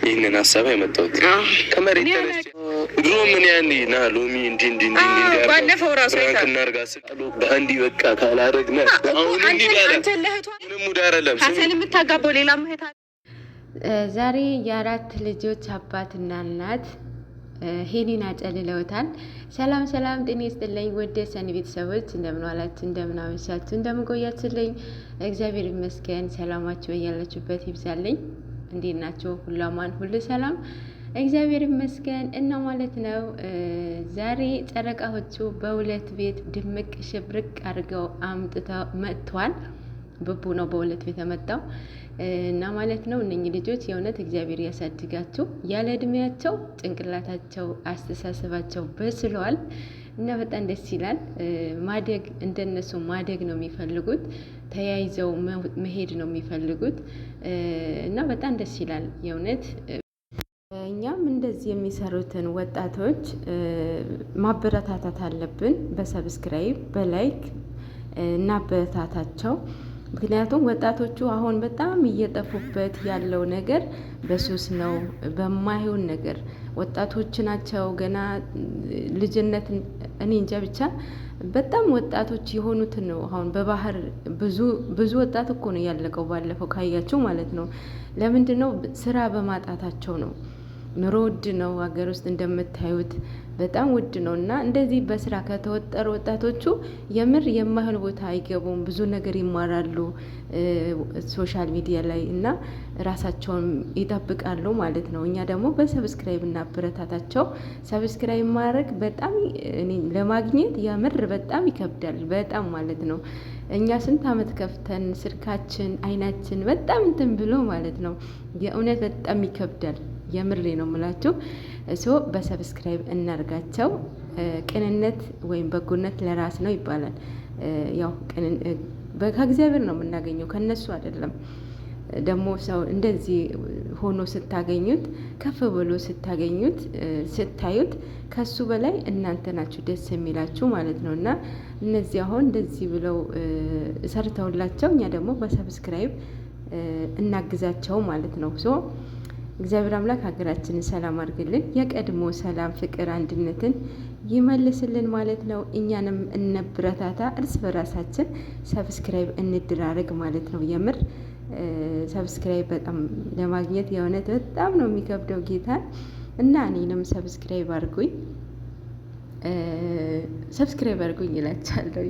ይህንን ሀሳብ ያመጣሁት ከመሬት ተነስቼ ድሮ ምን ያኔ ና ሎሚ እንዲ ባለፈው ራሱ እናርጋ ስሉ በአንዲ በቃ ካላረግነ አሁን እንዲ ዳለ ምንም ሙዳር አለም ሀሰን የምታጋባው ሌላ ምህታ ዛሬ የአራት ልጆች አባትና እናት ሄኒን አጨልለውታል። ሰላም ሰላም፣ ጤና ይስጥልኝ ወደ ሰኒ ቤተሰቦች፣ እንደምን ዋላችሁ፣ እንደምን አመሻችሁ፣ እንደምን ቆያችሁልኝ? እግዚአብሔር ይመስገን። ሰላማችሁ በያላችሁበት ይብዛልኝ። እንዴት ናችሁ? ሁሉ አማን፣ ሁሉ ሰላም፣ እግዚአብሔር ይመስገን እና ማለት ነው። ዛሬ ጨረቃዎቹ በሁለት ቤት ድምቅ ሽብርቅ አድርገው አምጥተው መጥቷል። ብቡ ነው በሁለት ቤት የመጣው እና ማለት ነው። እነኚህ ልጆች የእውነት እግዚአብሔር ያሳድጋቸው። ያለ እድሜያቸው ጭንቅላታቸው፣ አስተሳሰባቸው በስለዋል እና በጣም ደስ ይላል። ማደግ እንደነሱ ማደግ ነው የሚፈልጉት፣ ተያይዘው መሄድ ነው የሚፈልጉት እና በጣም ደስ ይላል የእውነት። እኛም እንደዚህ የሚሰሩትን ወጣቶች ማበረታታት አለብን። በሰብስክራይብ በላይክ እናበረታታቸው። ምክንያቱም ወጣቶቹ አሁን በጣም እየጠፉበት ያለው ነገር በሱስ ነው፣ በማይሆን ነገር ወጣቶች ናቸው። ገና ልጅነት እኔ እንጃ ብቻ በጣም ወጣቶች የሆኑትን ነው። አሁን በባህር ብዙ ወጣት እኮ ነው ያለቀው ባለፈው ካያቸው ማለት ነው። ለምንድን ነው? ስራ በማጣታቸው ነው። ኑሮ ውድ ነው ሀገር ውስጥ እንደምታዩት በጣም ውድ ነው። እና እንደዚህ በስራ ከተወጠሩ ወጣቶቹ የምር የማይሆን ቦታ አይገቡም፣ ብዙ ነገር ይማራሉ ሶሻል ሚዲያ ላይ እና ራሳቸውን ይጠብቃሉ ማለት ነው። እኛ ደግሞ በሰብስክራይብ እና አበረታታቸው። ሰብስክራይብ ማድረግ በጣም ለማግኘት የምር በጣም ይከብዳል፣ በጣም ማለት ነው። እኛ ስንት አመት ከፍተን ስልካችን አይናችን በጣም እንትን ብሎ ማለት ነው። የእውነት በጣም ይከብዳል። የምሬ ነው የምላችሁ። ሶ በሰብስክራይብ እናርጋቸው። ቅንነት ወይም በጎነት ለራስ ነው ይባላል። ያው ከእግዚአብሔር ነው የምናገኘው፣ ከነሱ አይደለም። ደግሞ ሰው እንደዚህ ሆኖ ስታገኙት፣ ከፍ ብሎ ስታዩት ከሱ በላይ እናንተ ናችሁ ደስ የሚላችሁ ማለት ነው። እና እነዚህ አሁን እንደዚህ ብለው ሰርተውላቸው እኛ ደግሞ በሰብስክራይብ እናግዛቸው ማለት ነው። ሶ እግዚአብሔር አምላክ ሀገራችንን ሰላም አድርግልን። የቀድሞ ሰላም፣ ፍቅር፣ አንድነትን ይመልስልን ማለት ነው። እኛንም እንብረታታ፣ እርስ በራሳችን ሰብስክራይብ እንድራረግ ማለት ነው። የምር ሰብስክራይብ በጣም ለማግኘት የእውነት በጣም ነው የሚከብደው ጌታን እና እኔንም ሰብስክራይብ አድርጉኝ ይላችኋለሁ።